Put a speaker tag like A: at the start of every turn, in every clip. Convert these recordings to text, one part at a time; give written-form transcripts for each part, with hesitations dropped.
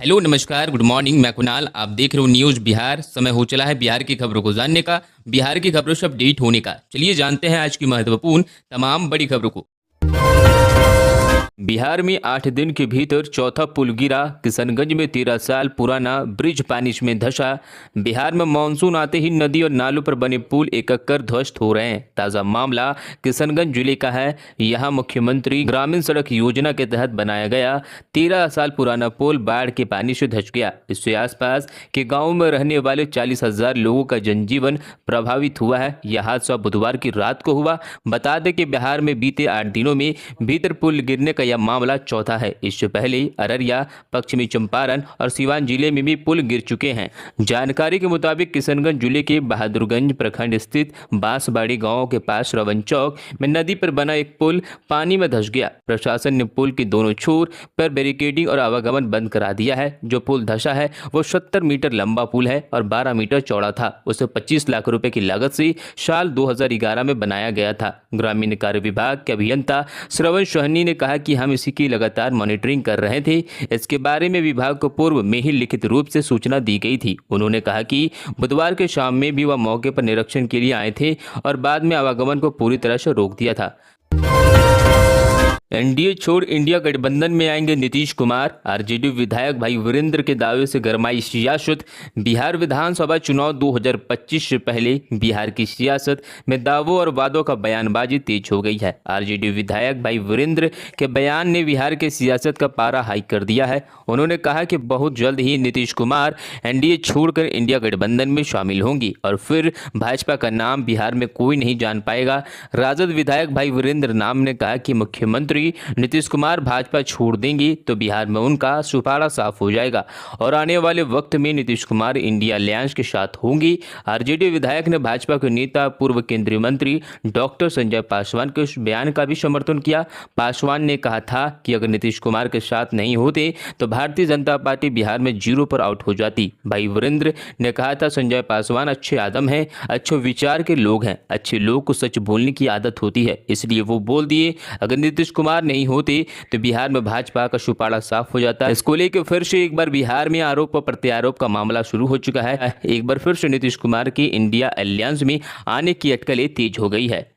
A: Hello नमस्कार good morning. मैं कुणाल, आप देख रहे हो न्यूज़ बिहार। समय हो चला है बिहार की खबरों को जानने का, बिहार की खबरों से अपडेट होने का। चलिए जानते हैं आज की महत्वपूर्ण तमाम बड़ी खबरों को। बिहार में 8 दिन के भीतर चौथा पुल गिरा। किशनगंज में 13 साल पुराना ब्रिज पानी में धंसा। बिहार में मानसून आते ही नदी और नालों पर बने पुल एक कर ध्वस्त हो रहे हैं। ताज़ा मामला किशनगंज जिले का है। यहां मुख्यमंत्री ग्रामीण सड़क योजना के तहत बनाया गया 13 साल पुराना पुल बाढ़ के पानी से धंस गया। इससे आसपास के गाँव में रहने वाले 40,000 लोगों का जनजीवन प्रभावित हुआ है। यह हादसा बुधवार की रात को हुआ। बता दें कि बिहार में बीते 8 दिनों में भीतर पुल गिरने का यह मामला चौथा है। इससे पहले अररिया, पश्चिमी चंपारण और सिवान जिले में भी पुल गिर चुके हैं। जानकारी के मुताबिक किशनगंज जिले के बहादुरगंज प्रखंड स्थित बांसबाड़ी गांव के पास श्रवण चौक में नदी पर बना एक पुल पानी में धंस गया। प्रशासन ने पुल के दोनों छोर पर बैरिकेडिंग और आवागमन बंद करा दिया है। जो पुल धंसा है वो 70 मीटर लंबा पुल है और 12 मीटर चौड़ा था। उसे 25 लाख रुपए की लागत से साल 2011 में बनाया गया था। ग्रामीण कार्य विभाग के अभियंता श्रवण सोहनी ने कहा कि हम इसी की लगातार मॉनिटरिंग कर रहे थे। इसके बारे में विभाग को पूर्व में ही लिखित रूप से सूचना दी गई थी। उन्होंने कहा कि बुधवार के शाम में भी वह मौके पर निरीक्षण के लिए आए थे और बाद में आवागमन को पूरी तरह से रोक दिया था। एनडीए छोड़ इंडिया गठबंधन में आएंगे नीतीश कुमार। आरजेडी विधायक भाई वीरेंद्र के दावे से गरमाई सियासत। बिहार विधानसभा चुनाव 2025 से पहले बिहार की सियासत में दावों और वादों का बयानबाजी तेज हो गई है। आरजेडी विधायक भाई वीरेंद्र के बयान ने बिहार की सियासत का पारा हाई कर दिया है। उन्होंने कहा कि बहुत जल्द ही नीतीश कुमार एनडीए छोड़कर इंडिया गठबंधन में शामिल होंगी और फिर भाजपा का नाम बिहार में कोई नहीं जान पाएगा। राजद विधायक भाई वीरेंद्र नाम ने कहा कि मुख्यमंत्री नीतीश कुमार भाजपा छोड़ देंगे तो बिहार में उनका सुपारा साफ हो जाएगा और आने वाले वक्त में नीतीश कुमार इंडिया अलायंस के साथ होंगी। आरजेडी विधायक ने भाजपा के नेता पूर्व केंद्रीय मंत्री डॉक्टर संजय पासवान के उस बयान का भी समर्थन किया। पासवान ने कहा था कि अगर नीतीश कुमार के साथ नहीं होते तो भारतीय जनता पार्टी बिहार में 0 पर आउट हो जाती। भाई वीरेंद्र ने कहा था संजय पासवान अच्छे आदम हैं, अच्छे विचार के लोग हैं। अच्छे लोग को सच बोलने की आदत होती है, इसलिए वो बोल दिए अगर नीतीश कुमार नहीं होते तो बिहार में भाजपा का सुपाड़ा साफ हो जाता है। इसको लेकर फिर से एक बार बिहार में आरोप और प्रत्यारोप का मामला शुरू हो चुका है। एक बार फिर से नीतीश कुमार की इंडिया अलायंस में आने की अटकलें तेज हो गई है।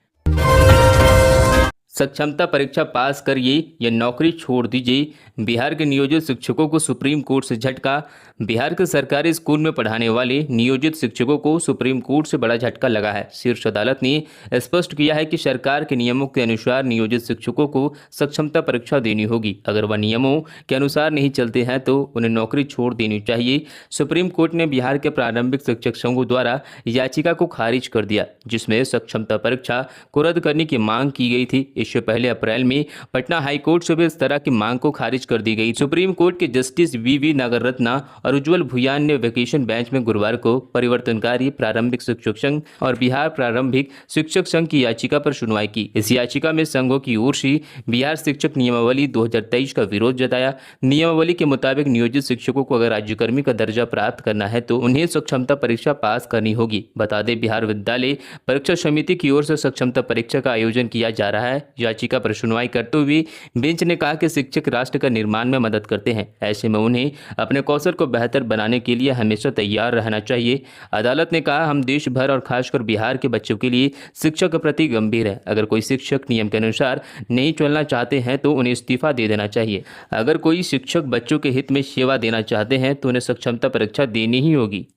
A: सक्षमता परीक्षा पास करिए या नौकरी छोड़ दीजिए। बिहार के नियोजित शिक्षकों को सुप्रीम कोर्ट से झटका। बिहार के सरकारी स्कूल में पढ़ाने वाले नियोजित शिक्षकों को सुप्रीम कोर्ट से बड़ा झटका लगा है। शीर्ष अदालत ने स्पष्ट किया है कि सरकार के नियमों के अनुसार नियोजित शिक्षकों को सक्षमता परीक्षा देनी होगी। अगर वह नियमों के अनुसार नहीं चलते हैं तो उन्हें नौकरी छोड़ देनी चाहिए। सुप्रीम कोर्ट ने बिहार के प्रारंभिक शिक्षक संघों द्वारा याचिका को खारिज कर दिया, जिसमें सक्षमता परीक्षा को रद्द करने की मांग की गई थी। इससे पहले अप्रैल में पटना हाईकोर्ट से भी इस तरह की मांग को खारिज कर दी गई। सुप्रीम कोर्ट के जस्टिस वी नागरत्ना और उज्जवल भुयान ने वेकेशन बेंच में गुरुवार को परिवर्तनकारी प्रारंभिक शिक्षक संघ और बिहार प्रारंभिक शिक्षक संघ की याचिका पर सुनवाई की। इस याचिका में संघों की ओर से बिहार शिक्षक नियमावली 2023 का विरोध जताया। नियमावली के मुताबिक नियोजित शिक्षकों को अगर राज्यकर्मी का दर्जा प्राप्त करना है तो उन्हें सक्षमता परीक्षा पास करनी होगी। बता दें बिहार विद्यालय परीक्षा समिति की ओर से सक्षमता परीक्षा का आयोजन किया जा रहा है। याचिका पर सुनवाई करते हुए बेंच ने कहा कि शिक्षक राष्ट्र का निर्माण में मदद करते हैं, ऐसे में उन्हें अपने कौशल को बेहतर बनाने के लिए हमेशा तैयार रहना चाहिए। अदालत ने कहा हम देश भर और खासकर बिहार के बच्चों के लिए शिक्षा के प्रति गंभीर है। अगर कोई शिक्षक नियम के अनुसार नहीं चलना चाहते हैं तो उन्हें इस्तीफा दे देना चाहिए। अगर कोई शिक्षक बच्चों के हित में सेवा देना चाहते हैं तो उन्हें सक्षमता परीक्षा देनी ही होगी।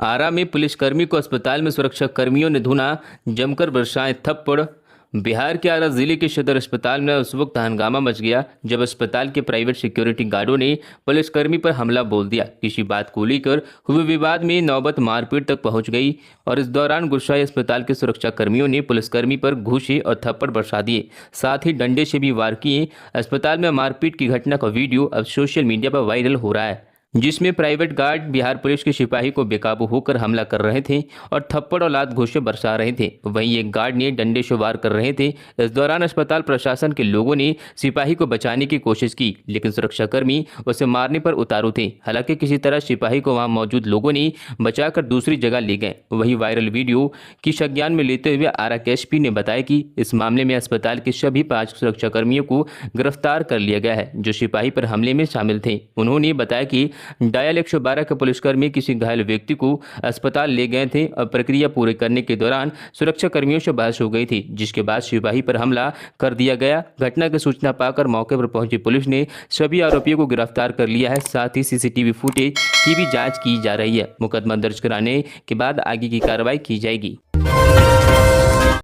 A: आरा में पुलिसकर्मी को अस्पताल में सुरक्षा कर्मियों ने धुना जमकर बरसाए थप्पड़। बिहार के आरा जिले के सदर अस्पताल में उस वक्त हंगामा मच गया जब अस्पताल के प्राइवेट सिक्योरिटी गार्डों ने पुलिसकर्मी पर हमला बोल दिया। किसी बात को लेकर हुए विवाद में नौबत मारपीट तक पहुंच गई और इस दौरान गुस्साए अस्पताल के सुरक्षा कर्मियों ने पुलिसकर्मी पर घूसे और थप्पड़ बरसा दिए, साथ ही डंडे से भी वार किए। अस्पताल में मारपीट की घटना का वीडियो अब सोशल मीडिया पर वायरल हो रहा है। जिसमें प्राइवेट गार्ड बिहार पुलिस के सिपाही को बेकाबू होकर हमला कर रहे थे और थप्पड़ और लात घूंसे बरसा रहे थे। वहीं एक गार्ड ने डंडे से वार कर रहे थे। इस दौरान अस्पताल प्रशासन के लोगों ने सिपाही को बचाने की कोशिश की, लेकिन सुरक्षाकर्मी उसे मारने पर उतारू थे। हालांकि किसी तरह सिपाही को वहां मौजूद लोगों ने बचाकर दूसरी जगह ले गए। वहीं वायरल वीडियो की संज्ञान में लेते हुए आरा के एसपी ने बताया कि इस मामले में अस्पताल के सभी 5 सुरक्षाकर्मियों को गिरफ्तार कर लिया गया है जो सिपाही पर हमले में शामिल थे। उन्होंने बताया कि डायल 112 के पुलिसकर्मी किसी घायल व्यक्ति को अस्पताल ले गए थे और प्रक्रिया पूरी करने के दौरान सुरक्षा कर्मियों से बहस हो गई थी, जिसके बाद सिपाही पर हमला कर दिया गया। घटना की सूचना पाकर मौके पर पहुंची पुलिस ने सभी आरोपियों को गिरफ्तार कर लिया है। साथ ही सीसीटीवी फुटेज की भी जांच की जा रही है। मुकदमा दर्ज कराने के बाद आगे की कार्रवाई की जाएगी।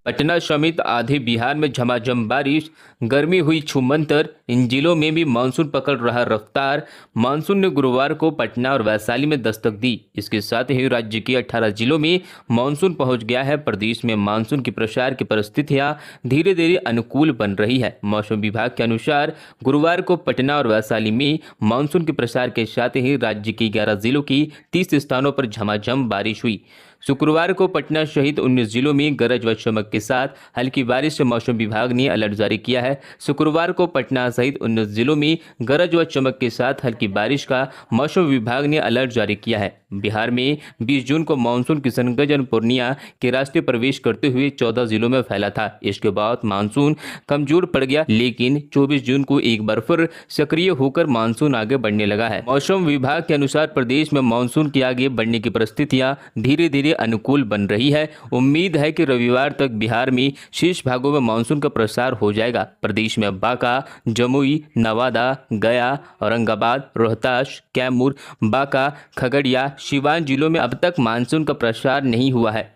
A: पटना समेत आधे बिहार में झमाझम बारिश, गर्मी हुई छूमंतर। इन जिलों में भी मानसून पकड़ रहा रफ्तार। मानसून ने गुरुवार को पटना और वैशाली में दस्तक दी। इसके साथ ही राज्य के 18 जिलों में मानसून पहुंच गया है। प्रदेश में मानसून की प्रसार की परिस्थितियां धीरे धीरे अनुकूल बन रही है। मौसम विभाग के अनुसार गुरुवार को पटना और वैशाली में मानसून के प्रसार के साथ ही राज्य के 11 जिलों की 30 स्थानों पर झमाझम बारिश हुई। शुक्रवार को पटना सहित 19 जिलों में गरज व चमक के साथ हल्की बारिश से मौसम विभाग ने अलर्ट जारी किया है। शुक्रवार को पटना सहित 19 जिलों में गरज व चमक के साथ हल्की बारिश का मौसम विभाग ने अलर्ट जारी किया है। बिहार में 20 जून को मानसून किशनगंज और पूर्णिया के रास्ते प्रवेश करते हुए 14 जिलों में फैला था। इसके बाद मानसून कमजोर पड़ गया, लेकिन 24 जून को एक बार फिर सक्रिय होकर मानसून आगे बढ़ने लगा है। मौसम विभाग के अनुसार प्रदेश में मानसून के आगे बढ़ने की परिस्थितियां धीरे धीरे अनुकूल बन रही है। उम्मीद है कि रविवार तक बिहार में शेष भागों में मानसून का प्रसार हो जाएगा। प्रदेश में बांका, जमुई, नवादा, गया, औरंगाबाद, रोहतास, कैमूर, बांका, खगड़िया, सिवान जिलों में अब तक मानसून का प्रसार नहीं हुआ है।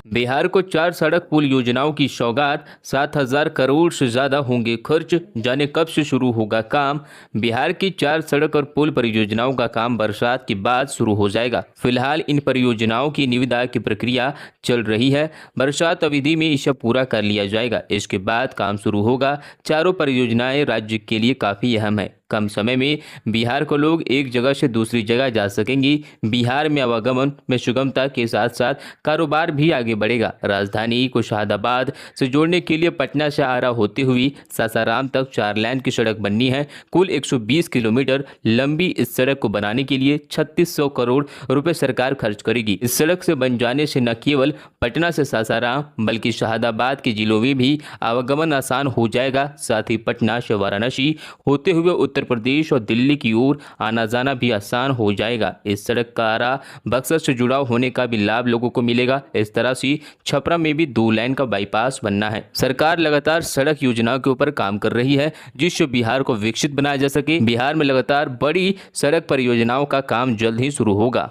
A: बिहार को 4 सड़क पुल योजनाओं की सौगात, 7,000 करोड़ से ज्यादा होंगे खर्च। जाने कब से शुरू होगा काम। बिहार की 4 सड़क और पुल परियोजनाओं का काम बरसात के बाद शुरू हो जाएगा। फिलहाल इन परियोजनाओं की निविदा की प्रक्रिया चल रही है। बरसात अवधि में इसे पूरा कर लिया जाएगा। इसके बाद काम शुरू होगा। चारों परियोजनाएं राज्य के लिए काफी अहम है। कम समय में बिहार को लोग एक जगह से दूसरी जगह जा सकेंगे। बिहार में आवागमन में सुगमता के साथ साथ कारोबार भी आगे बढ़ेगा। राजधानी को शाहदाबाद से जोड़ने के लिए पटना से आरा होते हुए सासाराम तक 4 लेन की सड़क बननी है। कुल 120 किलोमीटर लंबी इस सड़क को बनाने के लिए 3600 करोड़ रुपए सरकार खर्च करेगी। इस सड़क से बन जाने से न केवल पटना से सासाराम बल्कि शाहदाबाद के जिलों में भी आवागमन आसान हो जाएगा। साथ ही पटना से वाराणसी होते हुए उत्तर प्रदेश और दिल्ली की ओर आना जाना भी आसान हो जाएगा। इस सड़क का आरा बक्सर से जुड़ाव होने का भी लाभ लोगों को मिलेगा। इस तरह से छपरा में भी 2 लेन का बाईपास बनना है। सरकार लगातार सड़क योजनाओं के ऊपर काम कर रही है, जिससे बिहार को विकसित बनाया जा सके। बिहार में लगातार बड़ी सड़क परियोजनाओं का काम जल्द ही शुरू होगा।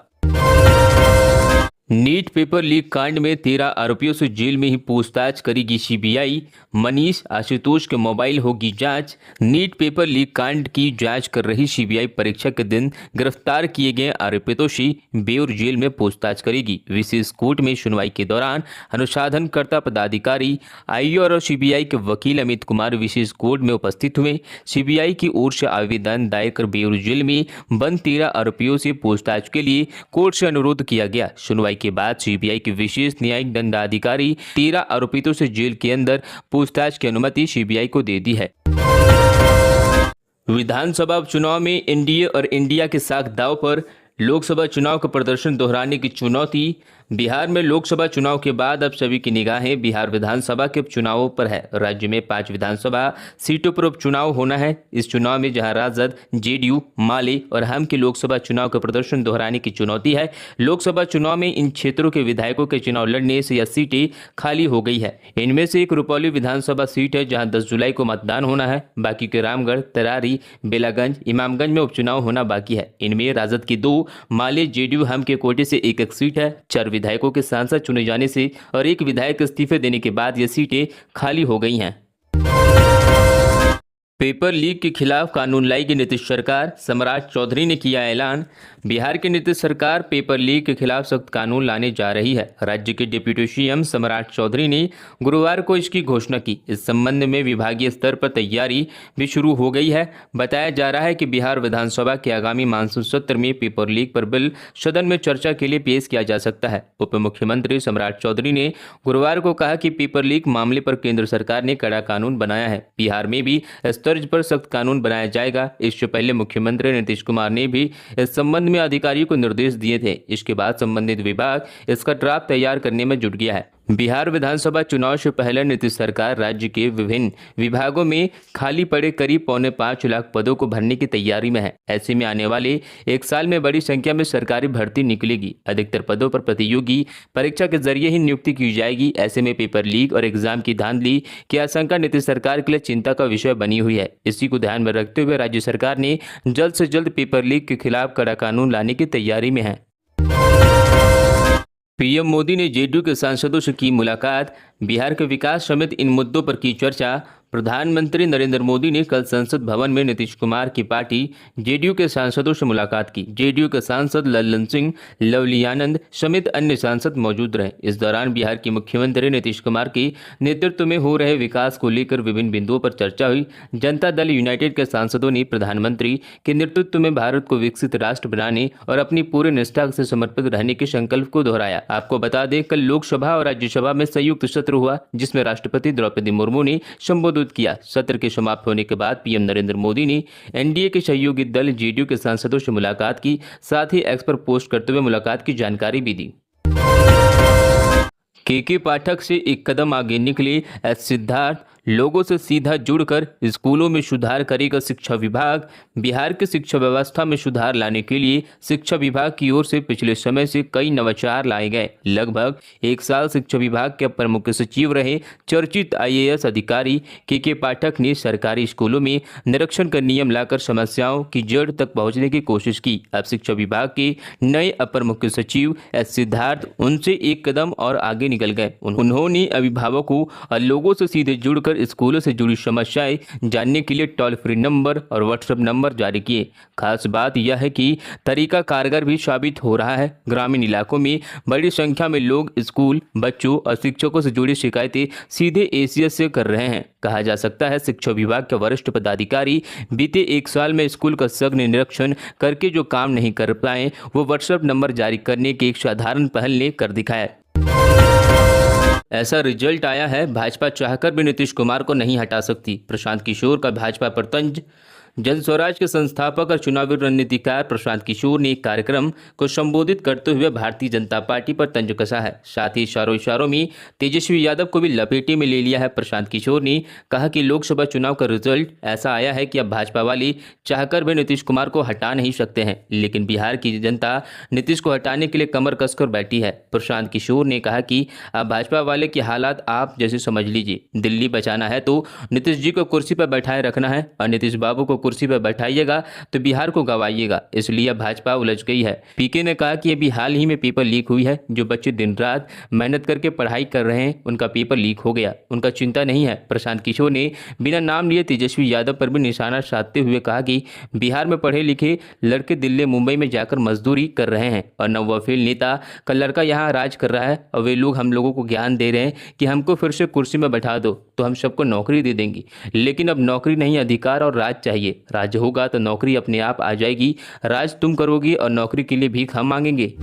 A: नीट पेपर लीक कांड में 13 आरोपियों से जेल में ही पूछताछ करेगी सीबीआई। मनीष आशुतोष के मोबाइल होगी जांच। नीट पेपर लीक कांड की जांच कर रही सीबीआई परीक्षा के दिन गिरफ्तार किए गए आरोपितों से बेऊर जेल में पूछताछ करेगी। विशेष कोर्ट में सुनवाई के दौरान अनुसंधानकर्ता पदाधिकारी आईओ और सीबीआई के वकील अमित कुमार विशेष कोर्ट में उपस्थित हुए। सीबीआई की ओर से आवेदन दायर कर बेऊर जेल में बंद 13 आरोपियों से पूछताछ के लिए कोर्ट से अनुरोध किया गया। सुनवाई के बाद सीबीआई के विशेष न्यायिक दंडाधिकारी 13 आरोपितों से जेल के अंदर पूछताछ की अनुमति सीबीआई को दे दी है। विधानसभा उपचुनाव में एनडीए और इंडिया के साख दांव पर। लोकसभा चुनाव का प्रदर्शन दोहराने की चुनौती। बिहार में लोकसभा चुनाव के बाद अब सभी की निगाहें बिहार विधानसभा के उपचुनावों पर है। राज्य में 5 विधानसभा सीटों पर उपचुनाव होना है। इस चुनाव में जहां राजद, जेडीयू, माले और हम के लोकसभा चुनाव का प्रदर्शन दोहराने की चुनौती है। लोकसभा चुनाव में इन क्षेत्रों के विधायकों के चुनाव लड़ने से यह सीटें खाली हो गई है। इनमें से एक रुपौली विधानसभा सीट है, जहाँ 10 जुलाई को मतदान होना है। बाकी के रामगढ़, तरारी, बेलागंज, इमामगंज में उपचुनाव होना बाकी है। इनमें राजद की 2, माले, जेडीयू, हम के कोटे से एक सीट है। 4 विधायकों के सांसद चुने जाने से और 1 विधायक इस्तीफे देने के बाद ये सीटें खाली हो गई हैं। पेपर लीक के खिलाफ कानून लाएगी नीतीश सरकार, सम्राट चौधरी ने किया ऐलान। बिहार की नीतीश सरकार पेपर लीक के खिलाफ सख्त कानून लाने जा रही है। राज्य के डिप्टी सीएम सम्राट चौधरी ने गुरुवार को इसकी घोषणा की। इस संबंध में विभागीय स्तर पर तैयारी भी शुरू हो गई है। बताया जा रहा है कि बिहार विधानसभा के आगामी मानसून सत्र में पेपर लीक पर बिल सदन में चर्चा के लिए पेश किया जा सकता है। उप मुख्यमंत्री सम्राट चौधरी ने गुरुवार को कहा कि पेपर लीक मामले पर केंद्र सरकार ने कड़ा कानून बनाया है। बिहार में भी तर्ज पर सख्त कानून बनाया जाएगा। इससे पहले मुख्यमंत्री नीतीश कुमार ने भी इस संबंध में अधिकारियों को निर्देश दिए थे। इसके बाद संबंधित विभाग इसका ड्राफ्ट तैयार करने में जुट गया है। बिहार विधानसभा चुनाव से पहले नीतीश सरकार राज्य के विभिन्न विभागों में खाली पड़े करीब 5.25 लाख पदों को भरने की तैयारी में है। ऐसे में आने वाले एक साल में बड़ी संख्या में सरकारी भर्ती निकलेगी। अधिकतर पदों पर प्रतियोगी परीक्षा के जरिए ही नियुक्ति की जाएगी। ऐसे में पेपर लीक और एग्जाम की धांधली की आशंका नीतीश सरकार के लिए चिंता का विषय बनी हुई है। इसी को ध्यान में रखते हुए राज्य सरकार ने जल्द से जल्द पेपर लीक के खिलाफ कड़ा कानून लाने की तैयारी में है। पीएम मोदी ने जेडीयू के सांसदों से की मुलाकात, बिहार के विकास समेत इन मुद्दों पर की चर्चा। प्रधानमंत्री नरेंद्र मोदी ने कल संसद भवन में नीतीश कुमार की पार्टी जेडीयू के सांसदों से मुलाकात की। जेडीयू के सांसद लल्लन सिंह, लवली आनंद समेत अन्य सांसद मौजूद रहे। इस दौरान बिहार के मुख्यमंत्री नीतीश कुमार के नेतृत्व में हो रहे विकास को लेकर विभिन्न बिंदुओं पर चर्चा हुई। जनता दल यूनाइटेड के सांसदों ने प्रधानमंत्री के नेतृत्व में भारत को विकसित राष्ट्र बनाने और अपनी पूरी निष्ठा से समर्पित रहने के संकल्प को दोहराया। आपको बता दें, कल लोकसभा और राज्यसभा में संयुक्त सत्र हुआ, जिसमें राष्ट्रपति द्रौपदी मुर्मू ने संबोधित किया। सत्र के समाप्त होने के बाद पीएम नरेंद्र मोदी ने एनडीए के सहयोगी दल जेडीयू के सांसदों से मुलाकात की। साथ ही एक्स पर पोस्ट करते हुए मुलाकात की जानकारी भी दी। के पाठक से एक कदम आगे निकले एस सिद्धार्थ, लोगों से सीधा जुड़कर स्कूलों में सुधार करेगा शिक्षा विभाग। बिहार की शिक्षा व्यवस्था में सुधार लाने के लिए शिक्षा विभाग की ओर से पिछले समय से कई नवाचार लाए गए। लगभग एक साल शिक्षा विभाग के अपर मुख्य सचिव रहे चर्चित आईएएस अधिकारी के पाठक ने सरकारी स्कूलों में निरीक्षण का नियम लाकर समस्याओं की जड़ तक पहुंचने की कोशिश की। अब शिक्षा विभाग के नए अपर मुख्य सचिव एस सिद्धार्थ उनसे एक कदम और आगे निकल गए। उन्होंने अभिभावकों और लोगों से सीधे जुड़कर स्कूलों से जुड़ी समस्याएं जानने के लिए टोल फ्री नंबर और व्हाट्सएप नंबर जारी किए। खास बात यह है कि तरीका कारगर भी साबित हो रहा है। ग्रामीण इलाकों में बड़ी संख्या में लोग स्कूल, बच्चों और शिक्षकों से जुड़ी शिकायतें सीधे एसीएस से कर रहे हैं। कहा जा सकता है शिक्षा विभाग के वरिष्ठ पदाधिकारी बीते एक साल में स्कूल का सघन निरीक्षण करके जो काम नहीं कर पाए, वो व्हाट्सएप नंबर जारी करने की एक साधारण पहल ने कर दिखाया। ऐसा रिजल्ट आया है, भाजपा चाहकर भी नीतीश कुमार को नहीं हटा सकती। प्रशांत किशोर का भाजपा पर तंज। जन स्वराज के संस्थापक और चुनावी रणनीतिकार प्रशांत किशोर ने एक कार्यक्रम को संबोधित करते हुए भारतीय जनता पार्टी पर तंज कसा है। साथ ही इशारों में तेजस्वी यादव को भी लपेटे में ले लिया है। प्रशांत किशोर ने कहा कि लोकसभा चुनाव का रिजल्ट ऐसा आया है कि अब भाजपा वाले चाहकर भी नीतीश कुमार को हटा नहीं सकते हैं, लेकिन बिहार की जनता नीतीश को हटाने के लिए कमर कसकर बैठी है। प्रशांत किशोर ने कहा कि अब भाजपा वाले के हालात आप जैसे समझ लीजिए। दिल्ली बचाना है तो नीतीश जी को कुर्सी पर बैठाए रखना है, और नीतीश बाबू को कुर्सी पर बैठाइएगा तो बिहार को गवाइएगा। इसलिए अब भाजपा उलझ गई है। पीके ने कहा कि अभी हाल ही में पेपर लीक हुई है। जो बच्चे दिन रात मेहनत करके पढ़ाई कर रहे हैं, उनका पेपर लीक हो गया, उनका चिंता नहीं है। प्रशांत किशोर ने बिना नाम लिए तेजस्वी यादव पर भी निशाना साधते हुए कहा कि बिहार में पढ़े लिखे लड़के दिल्ली मुंबई में जाकर मजदूरी कर रहे हैं, और नववफील नेता का लड़का यहाँ राज कर रहा है, और वे लोग हम लोगों को ज्ञान दे रहे हैं कि हमको फिर से कुर्सी में बैठा दो तो हम सबको नौकरी दे देंगे। लेकिन अब नौकरी नहीं, अधिकार और राज चाहिए। राज होगा तो नौकरी अपने आप आ जाएगी। राज तुम करोगी और नौकरी के लिए भीख हम मांगेंगे।